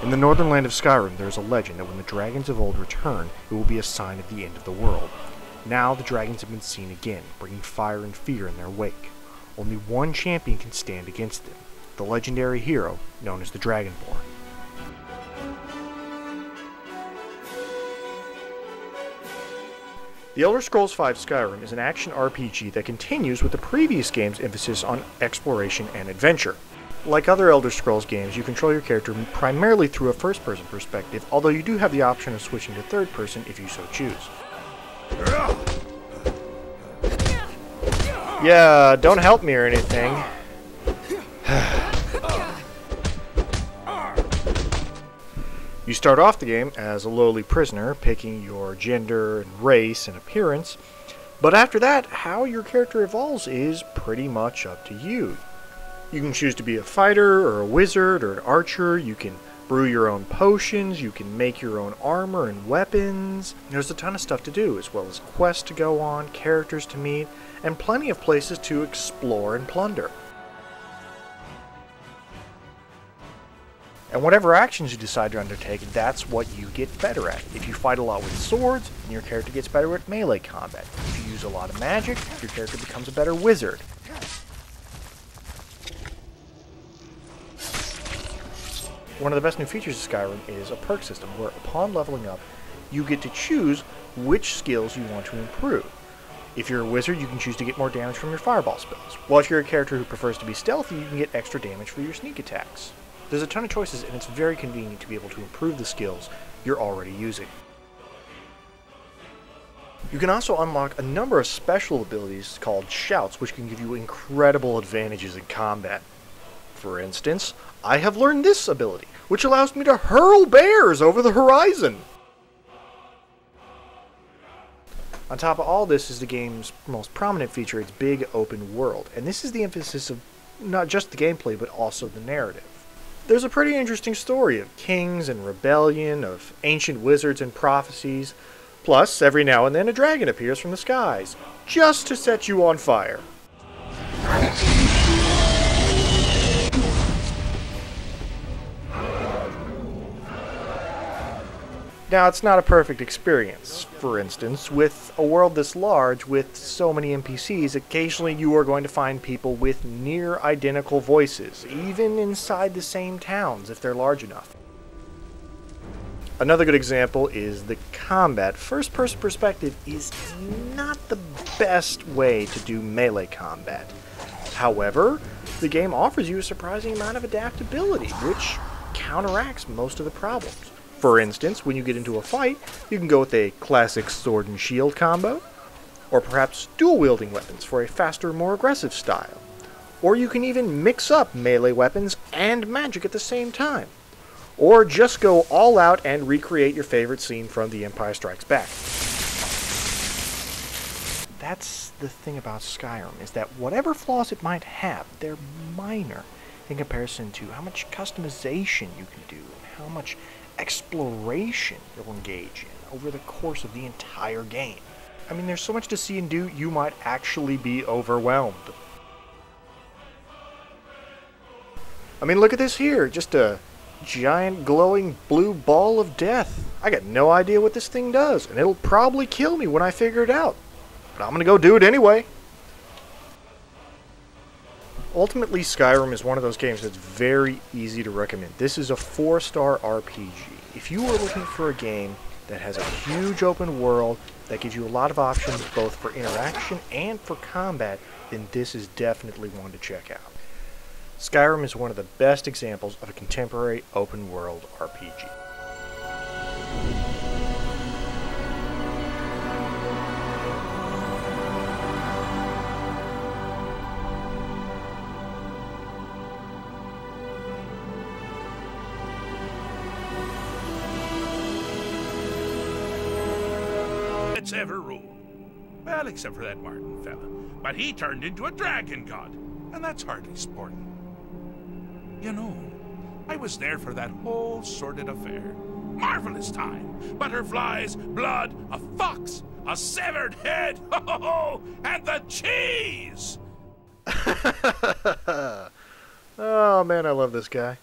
In the northern land of Skyrim, there is a legend that when the dragons of old return, it will be a sign of the end of the world. Now the dragons have been seen again, bringing fire and fear in their wake. Only one champion can stand against them, the legendary hero known as the Dragonborn. The Elder Scrolls V Skyrim is an action RPG that continues with the previous game's emphasis on exploration and adventure. Like other Elder Scrolls games, you control your character primarily through a first-person perspective, although you do have the option of switching to third-person if you so choose. Yeah, don't help me or anything. You start off the game as a lowly prisoner, picking your gender and race and appearance, but after that, how your character evolves is pretty much up to you. You can choose to be a fighter, or a wizard, or an archer. You can brew your own potions, you can make your own armor and weapons. There's a ton of stuff to do, as well as quests to go on, characters to meet, and plenty of places to explore and plunder. And whatever actions you decide to undertake, that's what you get better at. If you fight a lot with swords, then your character gets better at melee combat. If you use a lot of magic, your character becomes a better wizard. One of the best new features of Skyrim is a perk system, where upon leveling up, you get to choose which skills you want to improve. If you're a wizard, you can choose to get more damage from your fireball spells, while if you're a character who prefers to be stealthy, you can get extra damage for your sneak attacks. There's a ton of choices, and it's very convenient to be able to improve the skills you're already using. You can also unlock a number of special abilities called shouts, which can give you incredible advantages in combat. For instance, I have learned this ability, which allows me to hurl bears over the horizon! On top of all this is the game's most prominent feature, its big open world, and this is the emphasis of not just the gameplay, but also the narrative. There's a pretty interesting story of kings and rebellion, of ancient wizards and prophecies, plus every now and then a dragon appears from the skies, just to set you on fire. Now, it's not a perfect experience. For instance, with a world this large, with so many NPCs, occasionally you are going to find people with near identical voices, even inside the same towns if they're large enough. Another good example is the combat. First-person perspective is not the best way to do melee combat. However, the game offers you a surprising amount of adaptability, which counteracts most of the problems. For instance, when you get into a fight, you can go with a classic sword and shield combo, or perhaps dual-wielding weapons for a faster, more aggressive style. Or you can even mix up melee weapons and magic at the same time. Or just go all out and recreate your favorite scene from The Empire Strikes Back. That's the thing about Skyrim, is that whatever flaws it might have, they're minor in comparison to how much customization you can do and how much exploration you'll engage in over the course of the entire game. I mean, there's so much to see and do, you might actually be overwhelmed. I mean, look at this here, just a giant glowing blue ball of death. I got no idea what this thing does, and it'll probably kill me when I figure it out. But I'm gonna go do it anyway. Ultimately, Skyrim is one of those games that's very easy to recommend. This is a 4-star RPG. If you are looking for a game that has a huge open world, that gives you a lot of options both for interaction and for combat, then this is definitely one to check out. Skyrim is one of the best examples of a contemporary open world RPG. Ever rule. Well, except for that Martin fella. But he turned into a dragon god, and that's hardly sporting. You know, I was there for that whole sordid affair. Marvelous time. Butterflies, blood, a fox, a severed head, ho ho ho, and the cheese! Oh man, I love this guy.